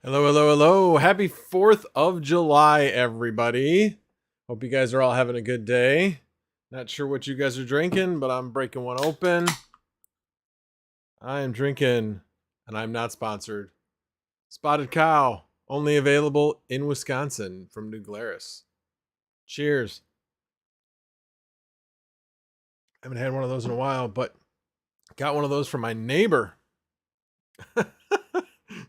Hello, hello, hello. Happy 4th of July, everybody. Hope you guys are all having a good day. Not sure what you guys are drinking, but I'm breaking one open. I am drinking, and I'm not sponsored, Spotted Cow, only available in Wisconsin from New Glarus. Cheers. I haven't had one of those in a while, but got one of those from my neighbor.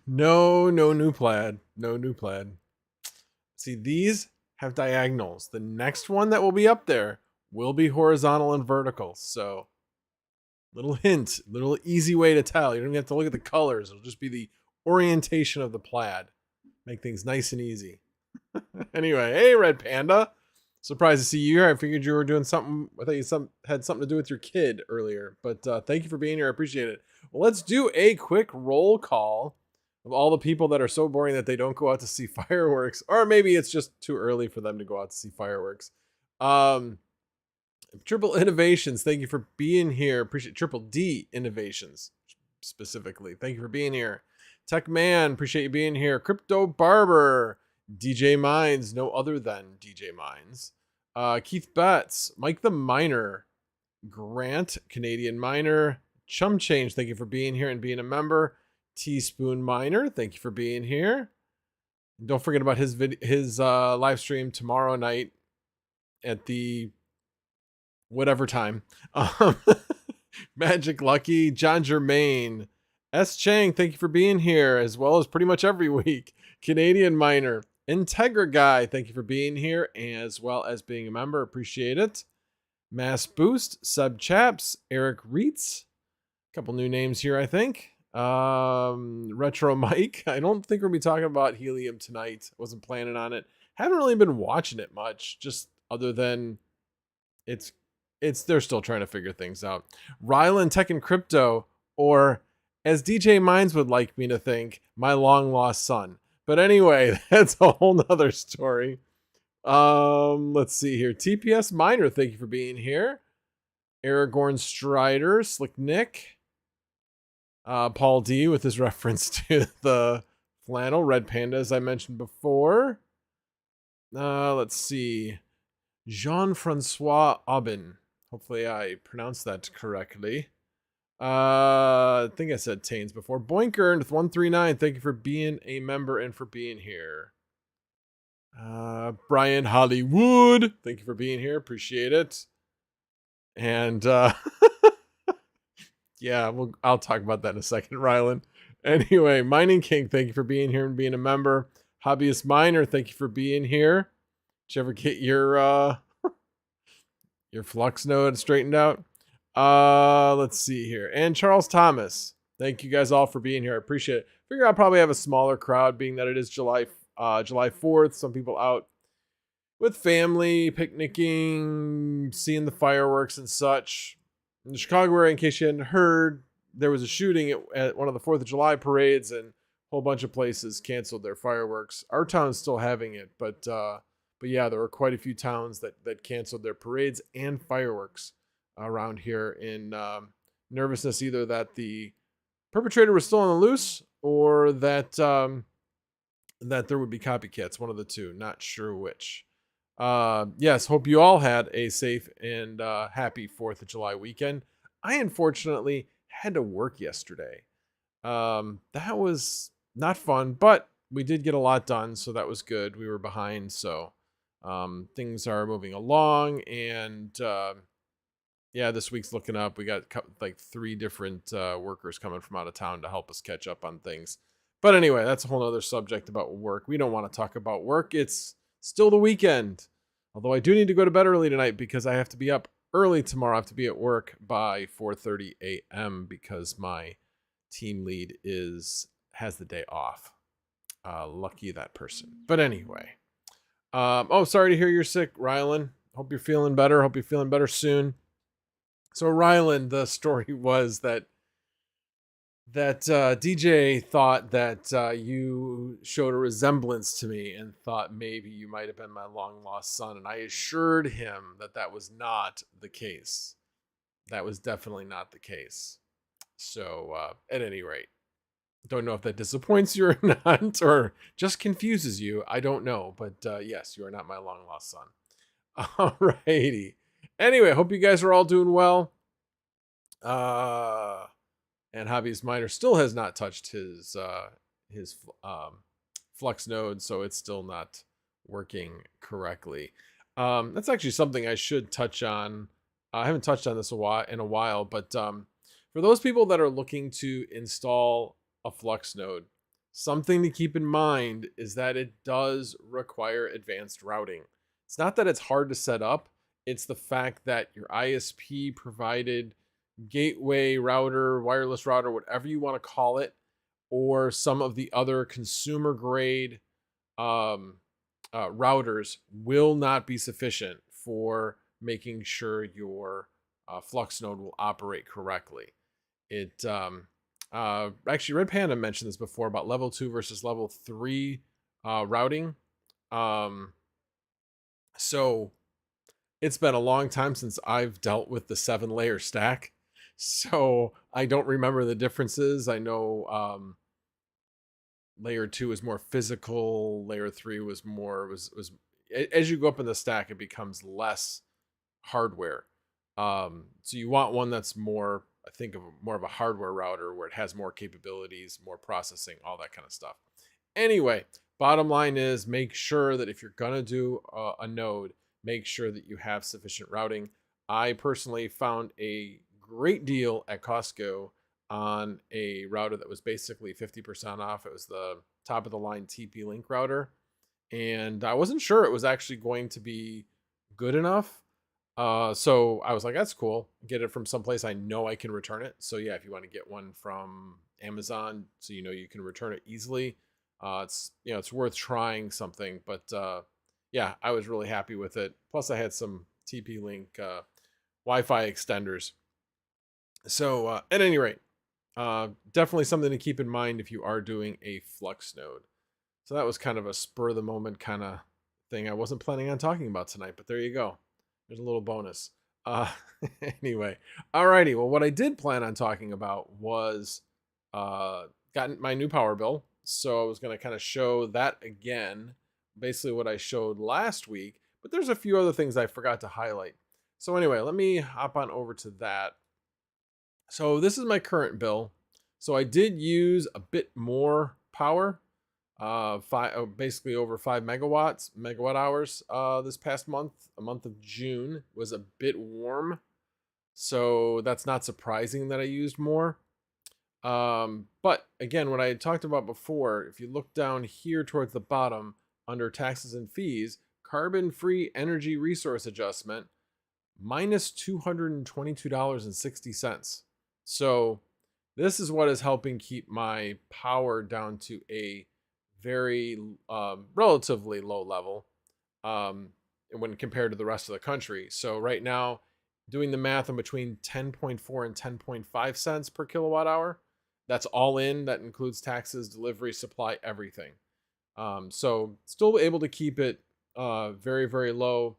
No new plaid. No new plaid. See, these have diagonals. The next one that will be up there will be horizontal and vertical. So, little hint, little easy way to tell. You don't even have to look at the colors. It'll just be the orientation of the plaid. Make things nice and easy. Anyway, hey, Red Panda. Surprised to see you here. I figured you were doing something. I thought you had something to do with your kid earlier. But thank you for being here. I appreciate it. Well, let's do a quick roll call of all the people that are so boring that they don't go out to see fireworks, or maybe it's just too early for them to go out to see fireworks. Triple Innovations, thank you for being here. Appreciate Triple D Innovations specifically. Thank you for being here. Tech Man, appreciate you being here. Crypto Barber, DJ Mines, no other than DJ Mines. Keith Betts, Mike the Miner, Grant, Canadian Miner, Chum Change, thank you for being here and being a member. Teaspoon Miner, thank you for being here. Don't forget about his live stream tomorrow night at the whatever time. Magic Lucky, John Germain, S. Chang, thank you for being here, as well as pretty much every week. Canadian Miner, Integra Guy, thank you for being here, as well as being a member. Appreciate it. Mass Boost, Sub Chaps, Eric Reitz, a couple new names here, I think. Retro Mike, I don't think we're gonna be talking about helium tonight. Wasn't planning on it. Haven't really been watching it much, just other than it's they're still trying to figure things out. Rylan Tech and Crypto, or as DJ Mines would like me to think, my long lost son. But anyway, that's a whole nother story. Let's see here. TPS Miner, thank you for being here. Aragorn Strider, Slick Nick. Paul D with his reference to the flannel. Red Panda, as I mentioned before. Let's see. Jean-Francois Aubin. Hopefully I pronounced that correctly. I think I said Tains before. Boinker with 139. Thank you for being a member and for being here. Brian Hollywood. Thank you for being here. Appreciate it. And yeah, I'll talk about that in a second, Rylan. Anyway, Mining King, thank you for being here and being a member. Hobbyist Miner, thank you for being here. Did you ever get your Flux node straightened out? Let's see here. And Charles Thomas, thank you guys all for being here. I appreciate it. Figure I'll probably have a smaller crowd, being that it is July 4th. Some people out with family, picnicking, seeing the fireworks and such. In the Chicago area, in case you hadn't heard, there was a shooting at one of the 4th of July parades, and a whole bunch of places canceled their fireworks. Our town is still having it, but yeah, there were quite a few towns that canceled their parades and fireworks around here in nervousness, either that the perpetrator was still on the loose or that that there would be copycats, one of the two, not sure which. Yes, hope you all had a safe and happy 4th of July weekend. I unfortunately had to work yesterday. That was not fun, but we did get a lot done, so that was good. We were behind, so things are moving along, and yeah, this week's looking up. We got like 3 different workers coming from out of town to help us catch up on things. But anyway, that's a whole other subject about work. We don't want to talk about work. It's still the weekend. Although I do need to go to bed early tonight because I have to be up early tomorrow. I have to be at work by 4:30 a.m. because my team lead has the day off. Lucky that person. But anyway. Oh, sorry to hear you're sick, Rylan. Hope you're feeling better. Hope you're feeling better soon. So Rylan, the story was that DJ thought that you showed a resemblance to me and thought maybe you might have been my long lost son. And I assured him that that was not the case. That was definitely not the case. So at any rate, don't know if that disappoints you or not, or just confuses you. I don't know. But yes, you are not my long lost son. Alrighty. Anyway, hope you guys are all doing well. And Hobbyist Miner still has not touched his Flux node, so it's still not working correctly. That's actually something I should touch on. I haven't touched on this in a while, but for those people that are looking to install a Flux node, something to keep in mind is that it does require advanced routing. It's not that it's hard to set up, it's the fact that your ISP provided gateway router, wireless router, whatever you want to call it, or some of the other consumer grade routers will not be sufficient for making sure your Flux node will operate correctly. It actually, Red Panda mentioned this before about level 2 versus level 3 routing. So it's been a long time since I've dealt with the 7-layer stack. So I don't remember the differences. I know layer 2 is more physical. Layer 3 was more as you go up in the stack, it becomes less hardware. So you want one that's more, I think, of more of a hardware router where it has more capabilities, more processing, all that kind of stuff. Anyway, bottom line is make sure that if you're gonna do a node, make sure that you have sufficient routing. I personally found a great deal at Costco on a router that was basically 50% off. It was the top of the line TP-Link router. And I wasn't sure it was actually going to be good enough. So I was like, that's cool. Get it from someplace I know I can return it. So yeah, if you want to get one from Amazon, so you know you can return it easily, it's worth trying something. But yeah, I was really happy with it. Plus I had some TP-Link Wi-Fi extenders. So at any rate, definitely something to keep in mind if you are doing a Flux node. So that was kind of a spur of the moment kind of thing I wasn't planning on talking about tonight, but there you go. There's a little bonus. Uh, anyway, alrighty. Well, what I did plan on talking about was gotten my new power bill. So I was going to kind of show that again, basically what I showed last week. But there's a few other things I forgot to highlight. So anyway, let me hop on over to that. So this is my current bill. So I did use a bit more power, basically over 5 megawatt hours. This past month, a month of June, was a bit warm, so that's not surprising that I used more. But again, what I had talked about before, if you look down here towards the bottom under taxes and fees, carbon-free energy resource adjustment, minus $222.60. So this is what is helping keep my power down to a very relatively low level when compared to the rest of the country. So right now, doing the math, I'm between 10.4 and 10.5 cents per kilowatt hour. That's all in. That includes taxes, delivery, supply, everything. So still able to keep it very, very low,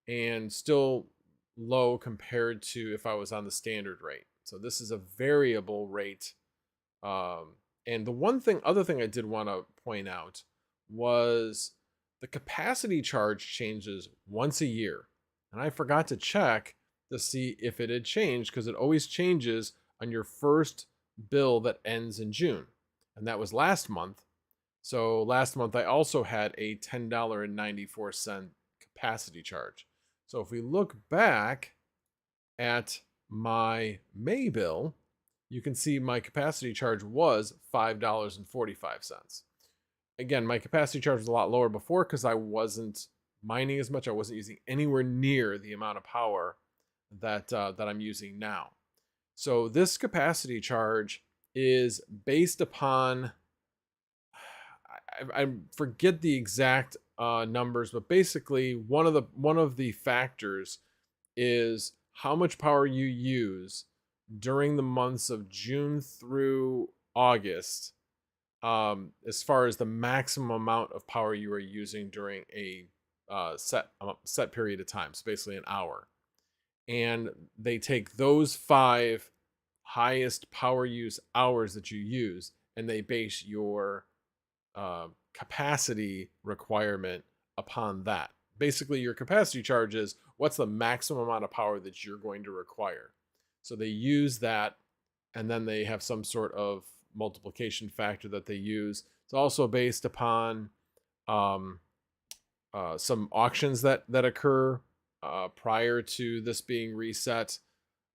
and still low compared to if I was on the standard rate. So this is a variable rate. And the other thing I did want to point out was the capacity charge changes once a year. And I forgot to check to see if it had changed, because it always changes on your first bill that ends in June. And that was last month. So last month I also had a $10.94 capacity charge. So if we look back at my May bill, you can see my capacity charge was $5.45. Again, my capacity charge was a lot lower before because I wasn't mining as much. I wasn't using anywhere near the amount of power that I'm using now. So this capacity charge is based upon, I forget the exact numbers, but basically one of the factors is how much power you use during the months of June through August, as far as the maximum amount of power you are using during a set period of time, so basically an hour. And they take those 5 highest power use hours that you use, and they base your capacity requirement upon that. Basically, your capacity charge is what's the maximum amount of power that you're going to require. So they use that, and then they have some sort of multiplication factor that they use. It's also based upon some auctions that occur prior to this being reset.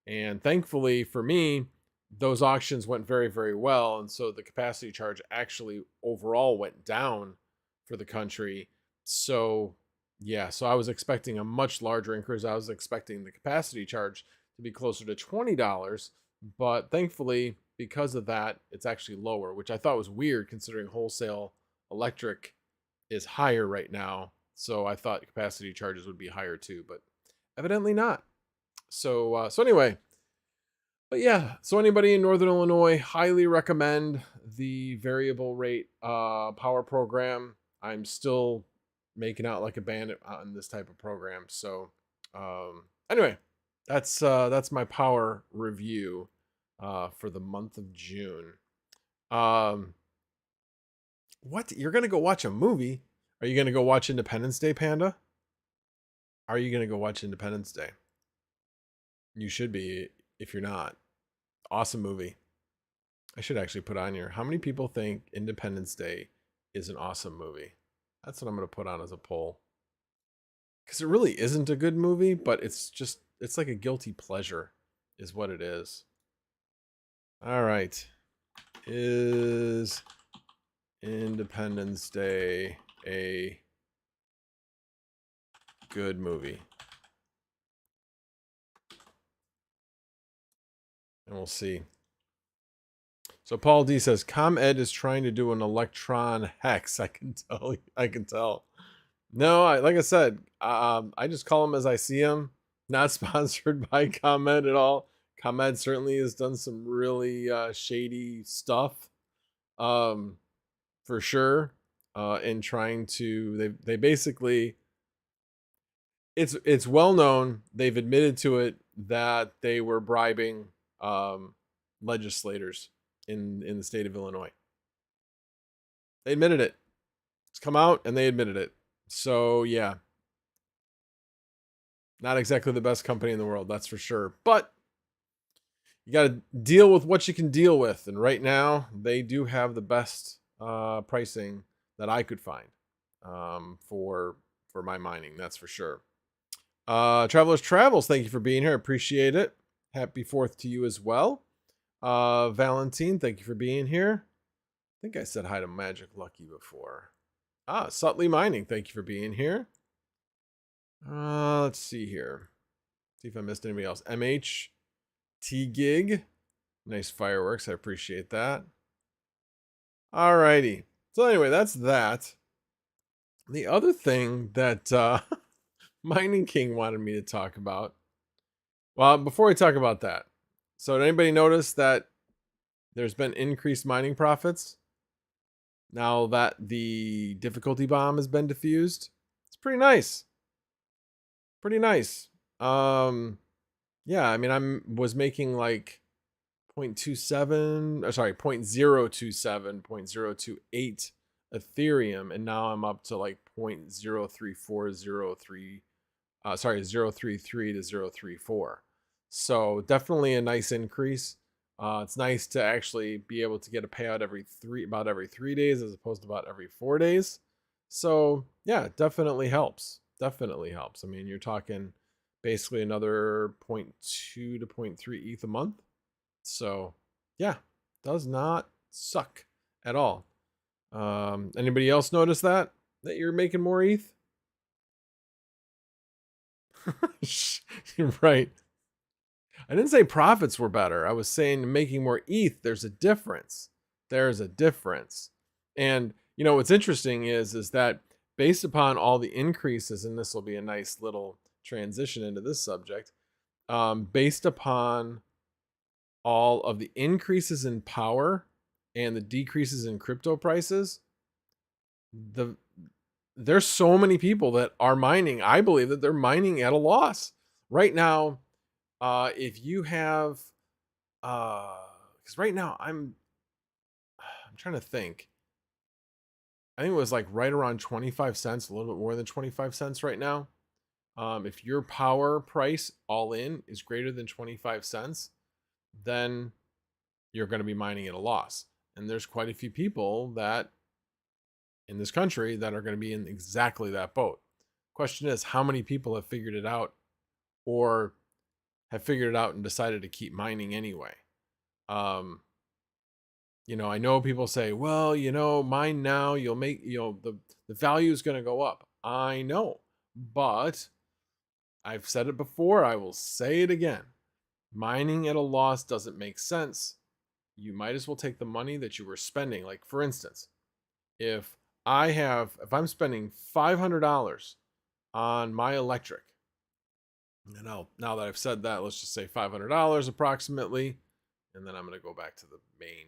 And thankfully for me, those auctions went very, very well. And so the capacity charge actually overall went down for the country. So yeah, so I was expecting a much larger increase. I was expecting the capacity charge to be closer to $20, but thankfully, because of that, it's actually lower, which I thought was weird considering wholesale electric is higher right now. So I thought capacity charges would be higher too, but evidently not. So anyway, but yeah, so anybody in Northern Illinois, highly recommend the variable rate power program. I'm still making out like a bandit on this type of program. So anyway, that's my power review for the month of June. What? You're gonna go watch a movie? Are you gonna go watch Independence Day, Panda? Are you gonna go watch Independence Day? You should be if you're not. Awesome movie. I should actually put on here. How many people think Independence Day is an awesome movie? That's what I'm gonna put on as a poll. Because it really isn't a good movie, but it's like a guilty pleasure, is what it is. All right. Is Independence Day a good movie? And we'll see. So Paul D says ComEd is trying to do an electron hex. I can tell. No, like I said, I just call them as I see them. Not sponsored by ComEd at all. ComEd certainly has done some really shady stuff, for sure. in trying to, they basically, it's well known, they've admitted to it, that they were bribing legislators in the state of Illinois. They admitted it. It's come out and they admitted it. So yeah, not exactly the best company in the world, that's for sure. But you got to deal with what you can deal with. And right now, they do have the best pricing that I could find for my mining. That's for sure. Travelers Travels, thank you for being here. Appreciate it. Happy 4th to you as well. Valentine, thank you for being here. I think I said hi to Magic Lucky before. Sutley Mining, thank you for being here. Let's see here. See if I missed anybody else. MHT Gig. Nice fireworks. I appreciate that. Alrighty. So anyway, that's that. The other thing that Mining King wanted me to talk about. Well, before we talk about that, so did anybody notice that there's been increased mining profits now that the difficulty bomb has been diffused? It's pretty nice. Pretty nice. Yeah, I mean, was making like 0.27, sorry, 0.027, 0.028 Ethereum, and now I'm up to like 0.03403, sorry, 0.33 to 0.34. So definitely a nice increase. It's nice to actually be able to get a payout about every 3 days as opposed to about every 4 days. So yeah, it definitely helps. Definitely helps. I mean, you're talking basically another 0.2 to 0.3 ETH a month. So yeah, does not suck at all. Anybody else notice that you're making more ETH? You're right. I didn't say profits were better. I was saying making more ETH, there's a difference. There's a difference. And you know what's interesting is that based upon all the increases, and this will be a nice little transition into this subject, based upon all of the increases in power and the decreases in crypto prices, there's so many people that are mining. I believe that they're mining at a loss right now. If you have, because right now I'm trying to think. I think it was like right around 25 cents, a little bit more than 25 cents right now. If your power price all in is greater than 25 cents, then you're going to be mining at a loss. And there's quite a few people that in this country that are going to be in exactly that boat. Question is, how many people have figured it out or have figured it out and decided to keep mining anyway? You know, I know people say, well, you know, mine now, you'll make, you know, the value is going to go up. I know, but I've said it before. I will say it again. Mining at a loss doesn't make sense. You might as well take the money that you were spending. Like, for instance, if I'm spending $500 on my electric, and now that I've said that, let's just say $500 approximately, and then I'm going to go back to the main.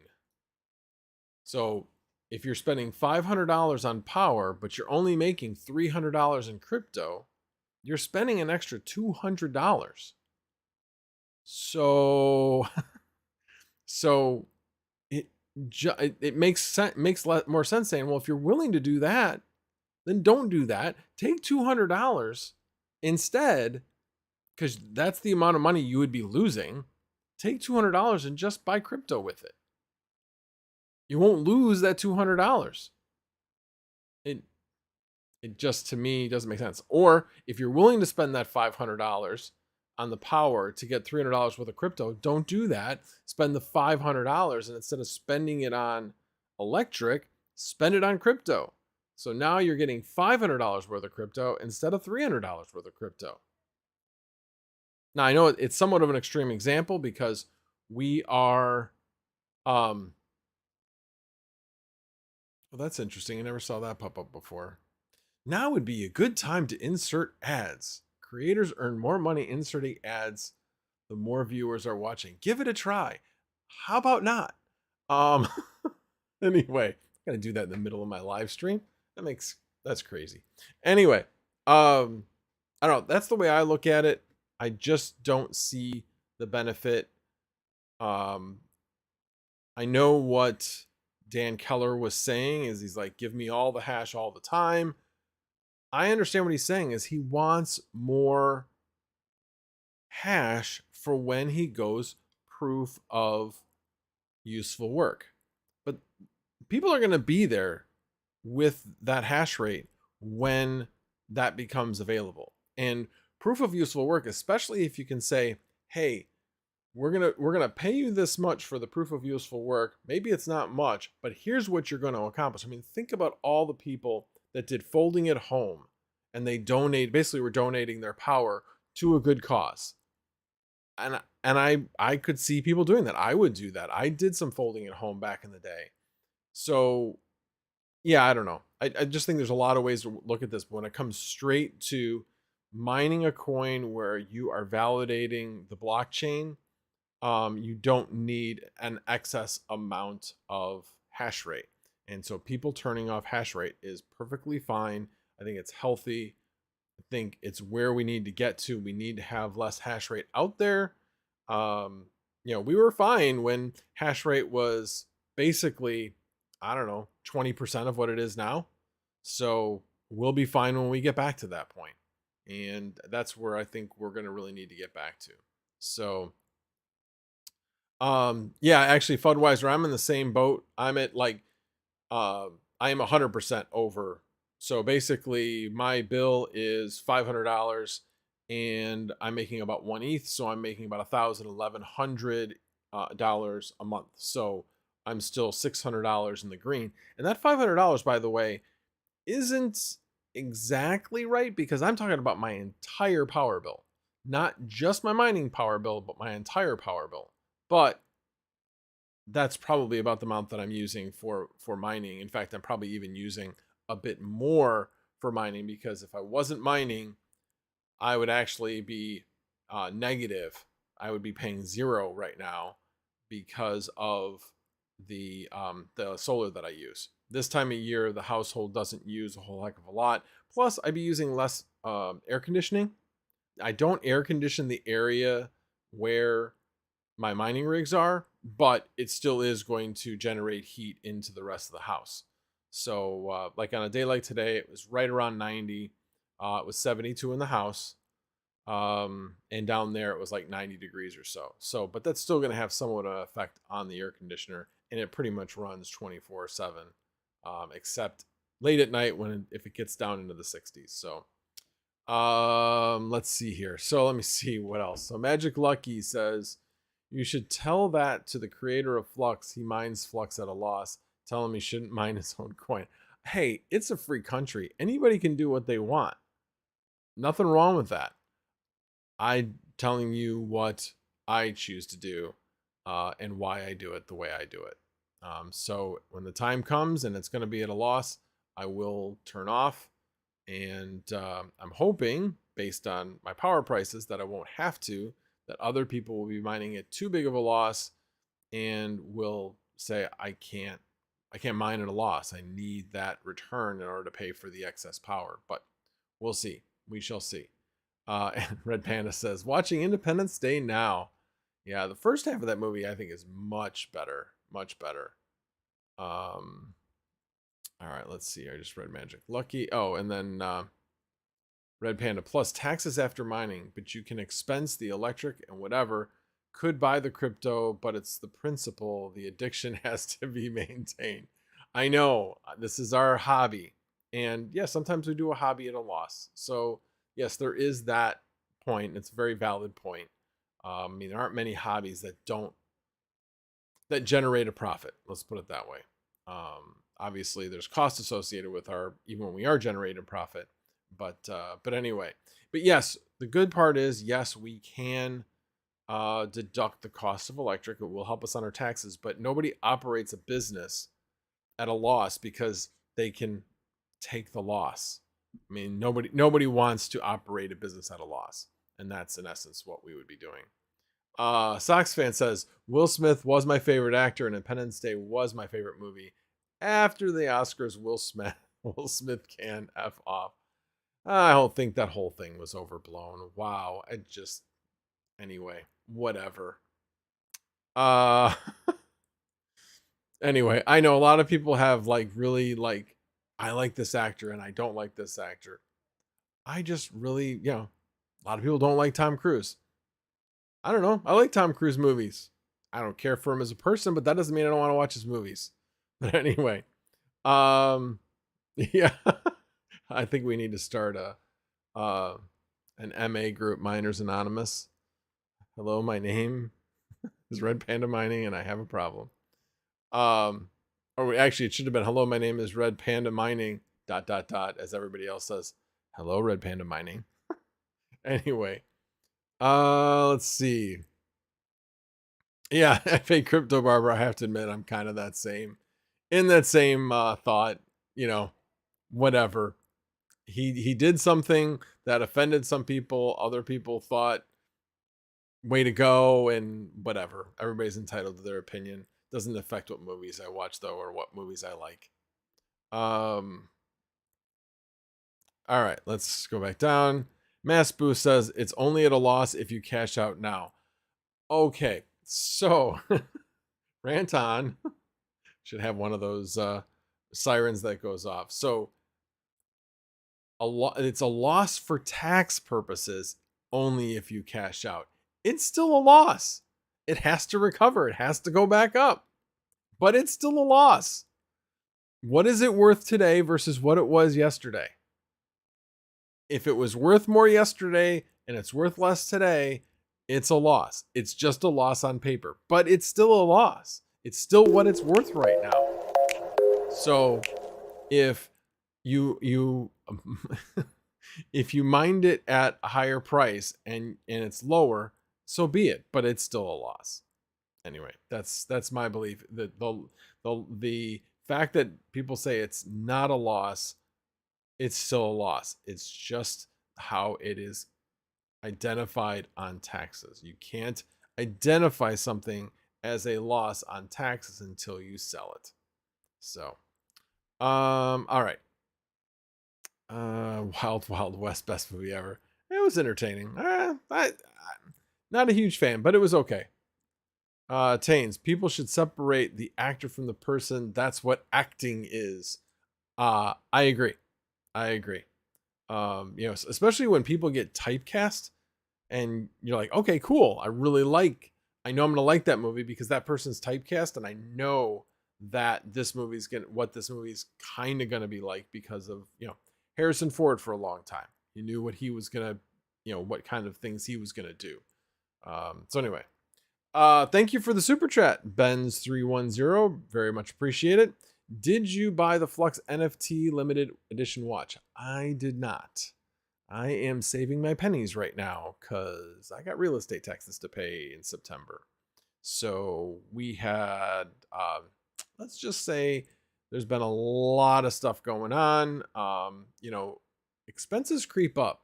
So if you're spending $500 on power, but you're only making $300 in crypto, you're spending an extra $200. So it makes more sense saying, well, if you're willing to do that, then don't do that. Take $200 instead, because that's the amount of money you would be losing. Take $200 and just buy crypto with it. You won't lose that $200. It just, to me, doesn't make sense. Or if you're willing to spend that $500 on the power to get $300 worth of crypto, don't do that. Spend the $500, and instead of spending it on electric, spend it on crypto. So now you're getting $500 worth of crypto instead of $300 worth of crypto. Now, I know it's somewhat of an extreme example because we are, well, that's interesting. I never saw that pop up before. Now would be a good time to insert ads. Creators earn more money inserting ads the more viewers are watching. Give it a try. How about not? Anyway, I'm gonna do that in the middle of my live stream. That's crazy. Anyway, I don't know. That's the way I look at it. I just don't see the benefit. I know what Dan Keller was saying is he's like, give me all the hash all the time. I understand what he's saying is he wants more hash for when he goes proof of useful work. But people are going to be there with that hash rate when that becomes available. And proof of useful work, especially if you can say, hey, we're gonna pay you this much for the proof of useful work. Maybe it's not much, but here's what you're going to accomplish. I mean, think about all the people that did folding at home and they basically were donating their power to a good cause. And I could see people doing that. I would do that. I did some folding at home back in the day. So yeah, I don't know. I just think there's a lot of ways to look at this, but when it comes straight to mining a coin where you are validating the blockchain, you don't need an excess amount of hash rate. And so people turning off hash rate is perfectly fine. I think it's healthy. I think it's where we need to get to. We need to have less hash rate out there. We were fine when hash rate was basically, I don't know, 20% of what it is now. So we'll be fine when we get back to that point. And that's where I think we're going to really need to get back to. So yeah, actually, Fudweiser, I'm in the same boat. I'm at like I am 100% over. So basically my bill is $500 and I'm making about 1 ETH, so I'm making about $1,100 a month. So I'm still $600 in the green. And that $500, by the way, isn't exactly right because I'm talking about my entire power bill, not just my mining power bill, but my entire power bill. But that's probably about the amount that I'm using for mining. In fact, I'm probably even using a bit more for mining because if I wasn't mining, I would actually be negative. I would be paying zero right now because of the solar that I use. This time of year, the household doesn't use a whole heck of a lot. Plus, I'd be using less air conditioning. I don't air condition the area where my mining rigs are, but it still is going to generate heat into the rest of the house. So like on a day like today, it was right around 90. It was 72 in the house. And down there it was like 90 degrees or so. But that's still going to have somewhat of an effect on the air conditioner, and it pretty much runs 24/7, except late at night if it gets down into the 60s. So let's see here. So let me see what else. So Magic Lucky says, you should tell that to the creator of Flux. He mines Flux at a loss. Tell him he shouldn't mine his own coin. Hey, it's a free country. Anybody can do what they want. Nothing wrong with that. I'm telling you what I choose to do and why I do it the way I do it. So when the time comes and it's going to be at a loss, I will turn off. And I'm hoping, based on my power prices, that I won't have to, that other people will be mining at too big of a loss and will say, I can't mine at a loss. I need that return in order to pay for the excess power. But we'll see. We shall see. And Red Panda says, watching Independence Day now. Yeah, the first half of that movie I think is much better. Much better. All right, let's see. I just read Magic Lucky. Oh, and then Red Panda plus taxes after mining, but you can expense the electric and whatever. Could buy the crypto, but it's the principle. The addiction has to be maintained. I know this is our hobby. And yeah, sometimes we do a hobby at a loss. So yes, there is that point. It's a very valid point. I mean, there aren't many hobbies that generate a profit. Let's put it that way. Obviously, there's cost associated with even when we are generating profit. But anyway, but yes, the good part is, yes, we can deduct the cost of electric. It will help us on our taxes, but nobody operates a business at a loss because they can take the loss. I mean, nobody wants to operate a business at a loss, and that's in essence what we would be doing. Sox fan says, Will Smith was my favorite actor and Independence Day was my favorite movie. After the Oscars, Will Smith Will Smith can F off. I don't think that whole thing was overblown. Wow. Anyway, whatever. Anyway, I know a lot of people have like really like, I like this actor and I don't like this actor. I just really, a lot of people don't like Tom Cruise. I don't know. I like Tom Cruise movies. I don't care for him as a person, but that doesn't mean I don't want to watch his movies. But anyway, yeah, I think we need to start an MA group, Miners Anonymous. Hello, my name is Red Panda Mining, and I have a problem. Or actually, it should have been hello, my name is Red Panda Mining. ... As everybody else says. Hello, Red Panda Mining. Anyway, let's see. Yeah, FA Crypto Barber, I have to admit, I'm kind of in that same thought, whatever. He did something that offended some people. Other people thought, way to go, and whatever. Everybody's entitled to their opinion. Doesn't affect what movies I watch, though, or what movies I like. All right, let's go back down. Mass Boost says, it's only at a loss if you cash out now. Okay, so rant on. Should have one of those sirens that goes off. So it's a loss for tax purposes only if you cash out. It's still a loss. It has to recover. It has to go back up. But it's still a loss. What is it worth today versus what it was yesterday? If it was worth more yesterday and it's worth less today, it's a loss. It's just a loss on paper, but it's still a loss. It's still what it's worth right now. So if you if you mined it at a higher price and it's lower, so be it, but it's still a loss. Anyway, that's my belief. The fact that people say it's not a loss, it's still a loss. It's just how it is identified on taxes. You can't identify something as a loss on taxes until you sell it. So, all right. Wild Wild West, best movie ever. It was entertaining. I'm not a huge fan, but it was okay. Tains, people should separate the actor from the person. That's what acting is. I agree. Especially when people get typecast and you're like, okay, cool. I know I'm going to like that movie because that person's typecast. And I know that what this movie's kind of going to be like because of, Harrison Ford for a long time. You knew what he was going to, what kind of things he was going to do. So anyway, thank you for the super chat, Benz310. Very much appreciate it. Did you buy the Flux NFT limited edition watch? I did not. I am saving my pennies right now because I got real estate taxes to pay in September. So we had, let's just say there's been a lot of stuff going on. Expenses creep up.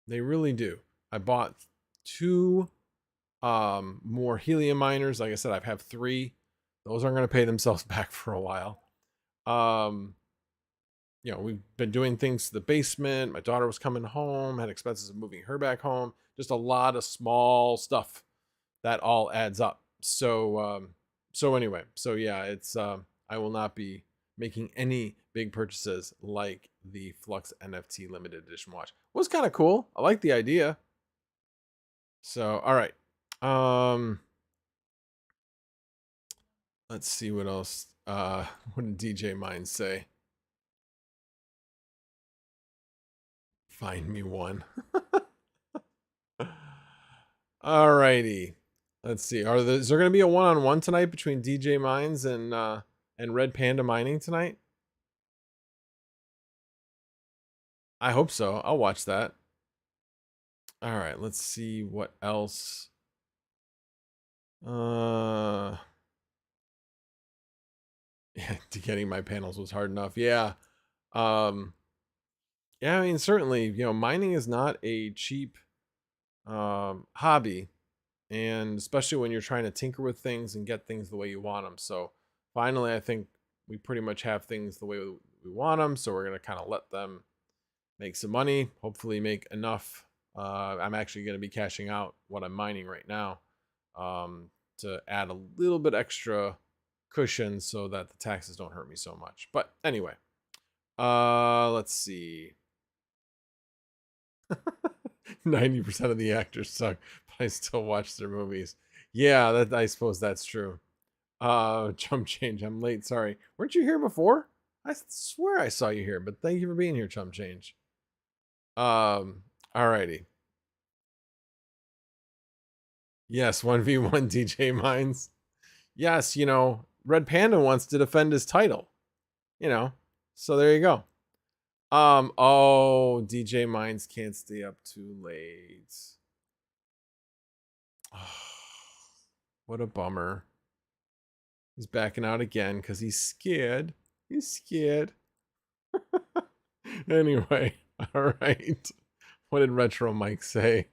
They really do. I bought 2 more helium miners. Like I said, I have 3. Those aren't going to pay themselves back for a while. We've been doing things to the basement. My daughter was coming home, had expenses of moving her back home. Just a lot of small stuff that all adds up. So anyway, it's I will not be making any big purchases like the Flux NFT limited edition watch. It was kind of cool. I like the idea. So, all right. Let's see what else. What did DJ Mines say? Find me one. Alrighty. Let's see. Is there going to be a one-on-one tonight between DJ Mines and Red Panda Mining tonight? I hope so. I'll watch that. All right. Let's see what else. Yeah, getting my panels was hard enough. Yeah. Yeah, I mean, certainly, mining is not a cheap hobby, and especially when you're trying to tinker with things and get things the way you want them. So finally, I think we pretty much have things the way we want them. So we're going to kind of let them make some money, hopefully make enough. I'm actually going to be cashing out what I'm mining right now to add a little bit extra cushion so that the taxes don't hurt me so much. But anyway, let's see. 90% of the actors suck, but I still watch their movies. Yeah, that I suppose that's true. Chump Change, I'm late, sorry. Weren't you here before? I swear I saw you here, but thank you for being here, Chump Change. Alrighty. Yes, 1v1 DJ Mines. Yes, you know, Red Panda wants to defend his title. You know, so there you go. Oh, DJ Mines can't stay up too late. What a bummer. He's backing out again because he's scared. He's scared. Anyway, all right. What did Retro Mike say?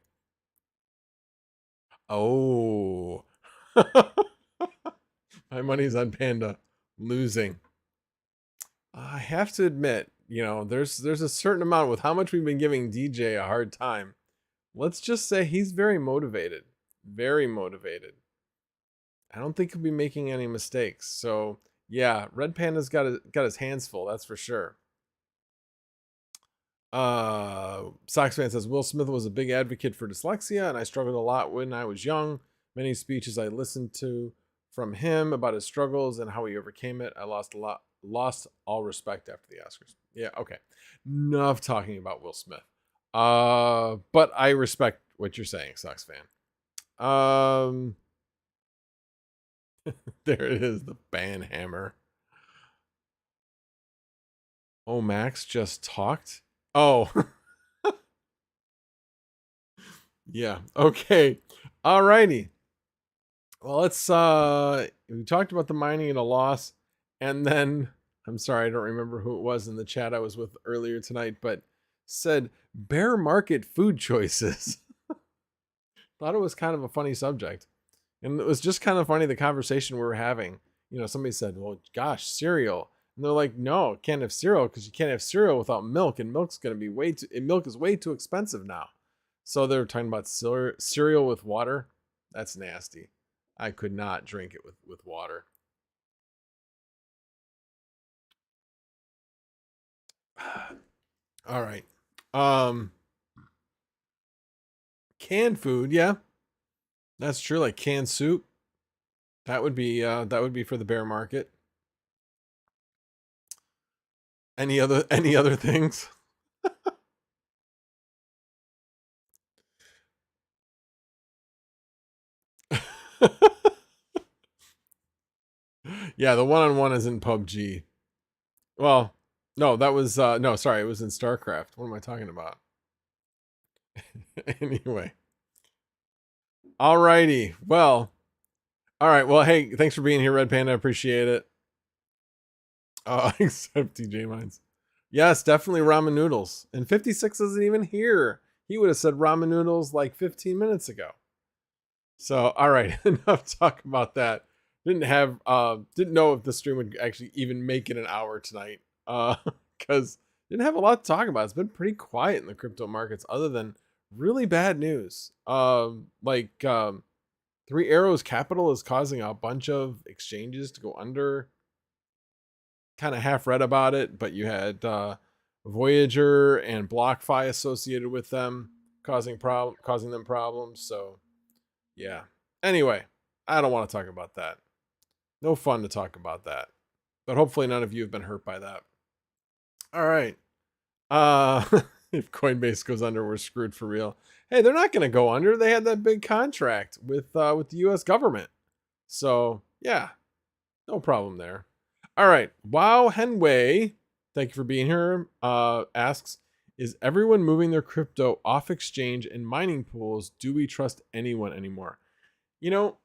Oh. My money's on Panda losing. I have to admit, you know, there's a certain amount with how much we've been giving DJ a hard time. Let's just say he's very motivated. Very motivated. I don't think he'll be making any mistakes. So, yeah, Red Panda's got his hands full, that's for sure. Soxfan says Will Smith was a big advocate for dyslexia, and I struggled a lot when I was young. Many speeches I listened to from him about his struggles and how he overcame it. I lost all respect after the Oscars. Yeah, okay. Enough talking about Will Smith. But I respect what you're saying, Sox fan. There it is, the ban hammer. Oh, Max just talked. Oh. Yeah. Okay. Alrighty. Well, let's we talked about the mining and a loss, and then I'm sorry, I don't remember who it was in the chat I was with earlier tonight, but said bear market food choices. Thought it was kind of a funny subject. And it was just kind of funny the conversation we were having. You know, somebody said, well, gosh, cereal. And they're like, no, can't have cereal because you can't have cereal without milk. And milk is way too expensive now. So they're talking about cereal with water. That's nasty. I could not drink it with water. All right. Canned food, yeah. That's true, like canned soup. That would be for the bear market. Any other things? Yeah, the one-on-one is in PUBG. Well, no, that was no, sorry, it was in StarCraft. What am I talking about? Anyway. Alrighty. Well. Alright, well, hey, thanks for being here, Red Panda. I appreciate it. Except DJ Mines. Yes, definitely ramen noodles. And 56 isn't even here. He would have said ramen noodles like 15 minutes ago. So, all right, enough talk about that. Didn't know if the stream would actually even make it an hour tonight. Because didn't have a lot to talk about. It's been pretty quiet in the crypto markets other than really bad news. Three Arrows Capital is causing a bunch of exchanges to go under. Kind of half read about it, but you had Voyager and BlockFi associated with them, causing them problems. So, yeah. Anyway, I don't want to talk about that. No fun to talk about that. But hopefully none of you have been hurt by that. All right. If Coinbase goes under, we're screwed for real. Hey, they're not going to go under. They had that big contract with the U.S. government. So, yeah. No problem there. All right. Wow Henway, thank you for being here. Asks, is everyone moving their crypto off exchange and mining pools? Do we trust anyone anymore? You know,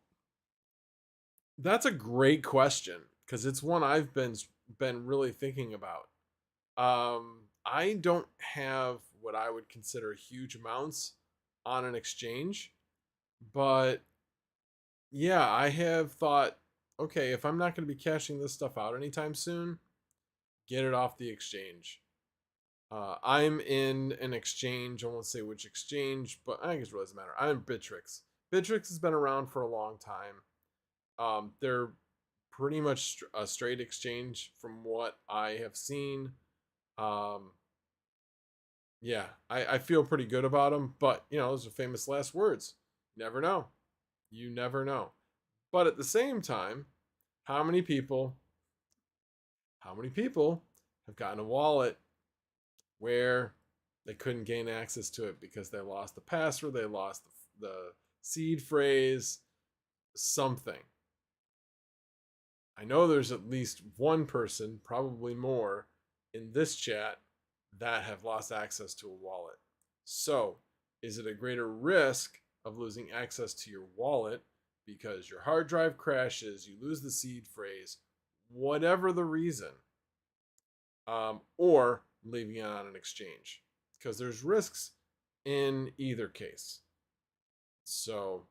that's a great question because it's one I've been really thinking about. I don't have what I would consider huge amounts on an exchange, but yeah, I have thought, okay, if I'm not going to be cashing this stuff out anytime soon, Get it off the exchange. I'm in an exchange. I won't say which exchange, but I guess it doesn't matter. I'm in Bittrex. Bittrex has been around for a long time. They're pretty much a straight exchange from what I have seen. Yeah, I feel pretty good about them, but those are famous last words. Never know. You never know. But at the same time, how many people have gotten a wallet where they couldn't gain access to it because they lost the password, they lost the seed phrase, something. I know there's at least one person, probably more, in this chat that have lost access to a wallet. So, is it a greater risk of losing access to your wallet because your hard drive crashes, you lose the seed phrase, whatever the reason, or leaving it on an exchange? Because there's risks in either case. So,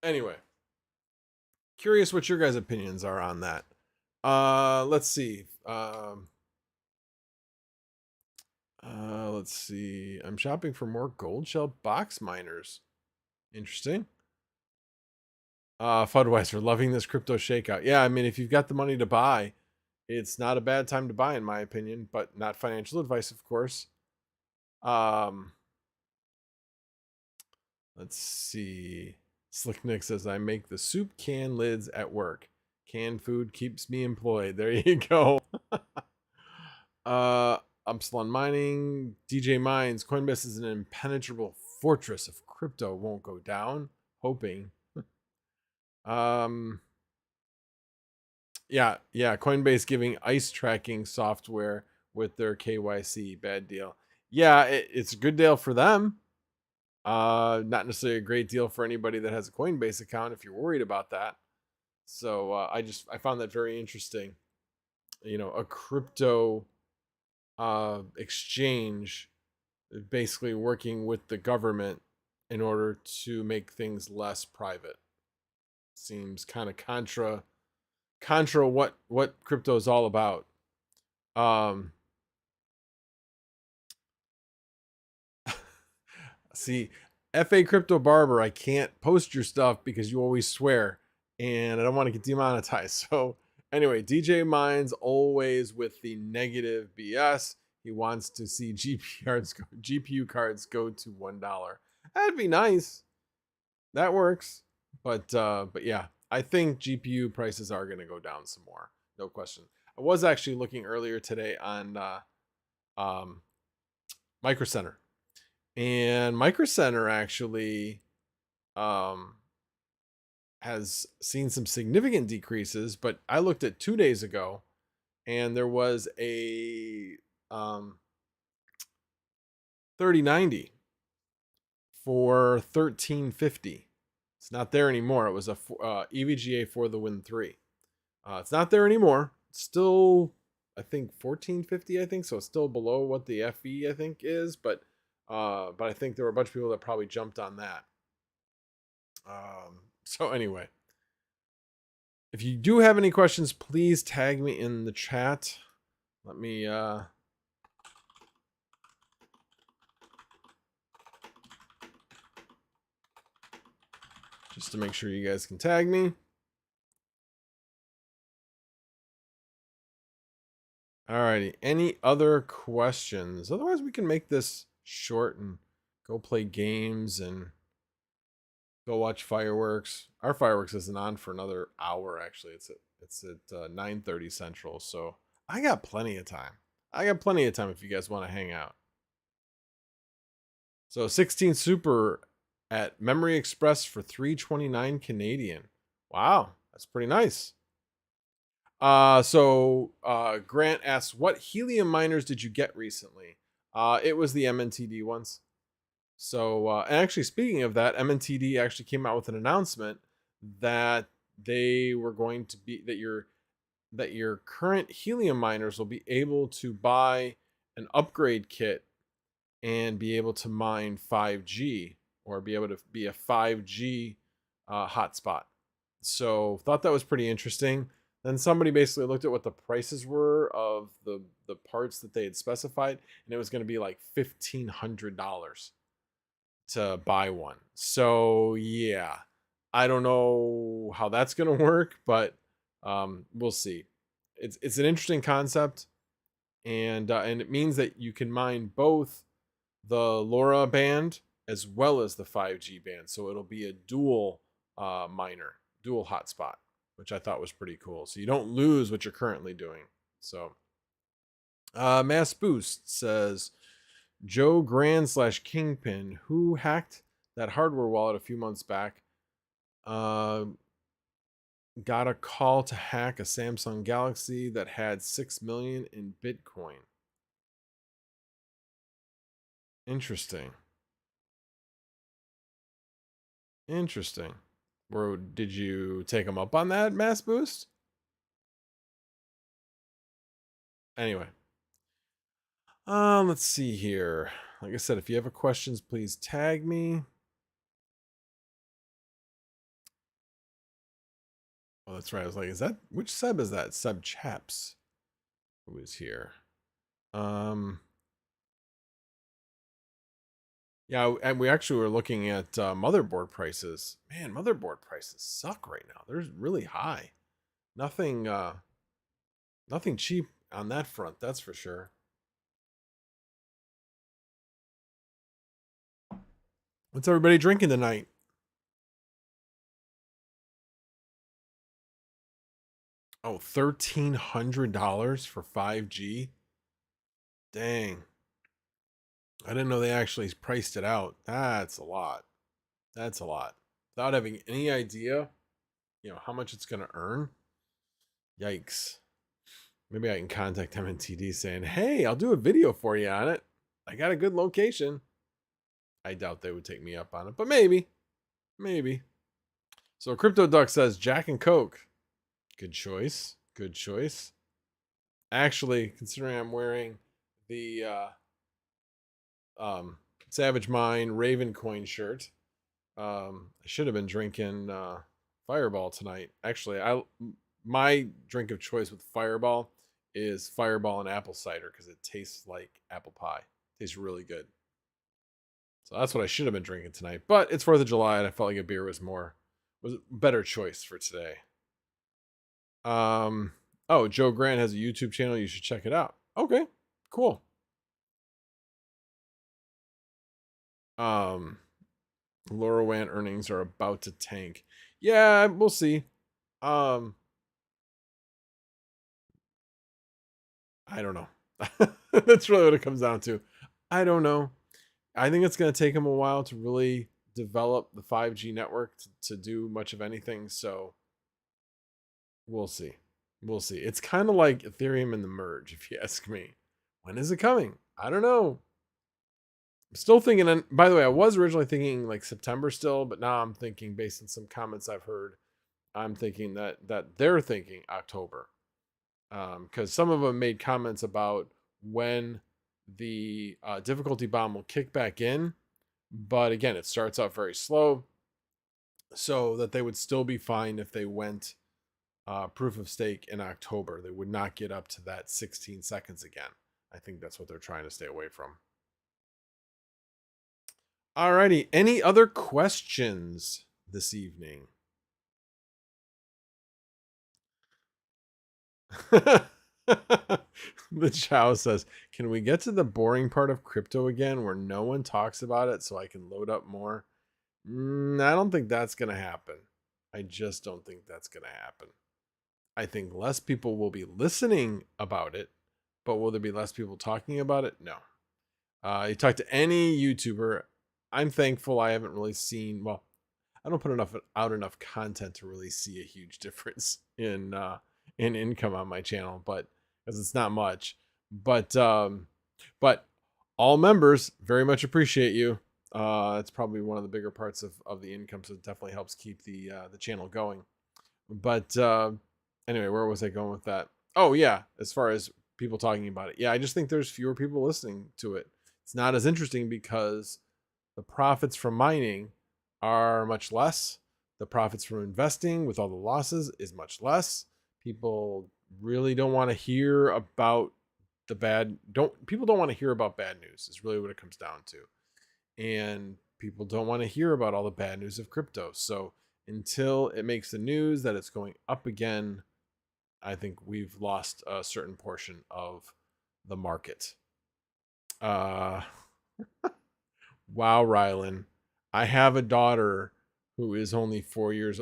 anyway, curious what your guys' opinions are on that. Let's see. Let's see. I'm shopping for more gold shell box miners. Interesting. Fudweiser, loving this crypto shakeout. Yeah, I mean, if you've got the money to buy, it's not a bad time to buy, in my opinion, but not financial advice, of course. Let's see. Slick Nick says, I make the soup can lids at work. Canned food keeps me employed. There you go. Upsilon Mining, DJ Mines, Coinbase is an impenetrable fortress of crypto won't go down. Hoping. Yeah, Coinbase giving ICE tracking software with their KYC. Bad deal. Yeah, it's a good deal for them. Not necessarily a great deal for anybody that has a Coinbase account if you're worried about that. So I found that very interesting. A crypto exchange basically working with the government in order to make things less private. Seems kind of contra what crypto is all about. See, FA Crypto Barber, I can't post your stuff because you always swear and I don't want to get demonetized. So anyway, DJ Mines always with the negative BS. He wants to see GPU cards go to $1. That'd be nice. That works. But yeah, I think GPU prices are going to go down some more. No question. I was actually looking earlier today on Micro Center. And Micro Center actually has seen some significant decreases, but I looked at 2 days ago and there was a 3090 for 1350. It's not there anymore. It was a EVGA for the Win 3. It's not there anymore. It's still, I think, 1450. I think so. It's still below what the FE I think is, but I think there were a bunch of people that probably jumped on that. So anyway, if you do have any questions, please tag me in the chat. Let me just to make sure you guys can tag me. Alrighty, any other questions? Otherwise, we can make this short and go play games and go watch fireworks. Our fireworks isn't on for another hour, actually. It's at 9:30 Central, so I got plenty of time. If you guys want to hang out. So 16 Super at Memory Express for $3.29 Canadian. Wow, that's pretty nice. So Grant asks, what helium miners did you get recently? It was the MNTD ones. So, and actually, speaking of that, MNTD actually came out with an announcement that they were going to be that your current helium miners will be able to buy an upgrade kit and be able to mine 5G or be able to be a 5G hotspot. So, thought that was pretty interesting. Then somebody basically looked at what the prices were of the parts that they had specified, and it was going to be like $1,500 to buy one. So yeah, I don't know how that's going to work, but we'll see. It's an interesting concept, and it means that you can mine both the LoRa band as well as the 5G band. So it'll be a dual miner, dual hotspot, which I thought was pretty cool. So you don't lose what you're currently doing. So Mass Boost says Joe Grand / Kingpin, who hacked that hardware wallet a few months back, got a call to hack a Samsung Galaxy that had 6 million in Bitcoin. Interesting. Interesting. Or did you take them up on that, Mass Boost? Anyway. Let's see here. Like I said, if you have questions, please tag me. Oh, that's right. I was like, is that which sub is that? Sub Chaps. Who is here? Yeah, and we actually were looking at motherboard prices. Man, motherboard prices suck right now. They're really high. Nothing nothing cheap on that front, that's for sure. What's everybody drinking tonight? Oh, $1,300 for 5G? Dang. I didn't know they actually priced it out. That's a lot. That's a lot. Without having any idea, how much it's going to earn. Yikes. Maybe I can contact MNTD saying, hey, I'll do a video for you on it. I got a good location. I doubt they would take me up on it, but maybe. Maybe. So Crypto Duck says Jack and Coke. Good choice. Good choice. Actually, considering I'm wearing the Savage Mine Raven Coin shirt, I should have been drinking Fireball tonight. Actually, my drink of choice with Fireball is Fireball and apple cider because it tastes like apple pie. It tastes really good. So that's what I should have been drinking tonight. But it's 4th of July and I felt like a beer was a better choice for today. Joe Grant has a YouTube channel. You should check it out. Okay, cool. LoRaWAN earnings are about to tank. Yeah, we'll see. I don't know. That's really what it comes down to. I don't know. I think it's going to take them a while to really develop the 5G network to do much of anything. So we'll see. We'll see. It's kind of like Ethereum and the merge, if you ask me. When is it coming? I don't know. I'm still thinking, and by the way, I was originally thinking like September still, but now I'm thinking, based on some comments I've heard, I'm thinking that they're thinking October. Because some of them made comments about when the difficulty bomb will kick back in. But again, it starts out very slow. So that they would still be fine if they went proof of stake in October. They would not get up to that 16 seconds again. I think that's what they're trying to stay away from. Alrighty. Any other questions this evening? The Chow says, can we get to the boring part of crypto again where no one talks about it so I can load up more? I don't think that's going to happen. I just don't think that's going to happen. I think less people will be listening about it, but will there be less people talking about it? No. You talk to any YouTuber, I'm thankful I haven't really seen, well, I don't put enough content to really see a huge difference in income on my channel, but because it's not much. But all members very much appreciate you. It's probably one of the bigger parts of the income, so it definitely helps keep the channel going. But anyway, where was I going with that? Oh yeah, as far as people talking about it, yeah, I just think there's fewer people listening to it. It's not as interesting because the profits from mining are much less. The profits from investing with all the losses is much less. People really don't want to hear about the bad. People don't want to hear about bad news is really what it comes down to. And people don't want to hear about all the bad news of crypto. So until it makes the news that it's going up again, I think we've lost a certain portion of the market. Wow, Rylan. I have a daughter who is only 5 years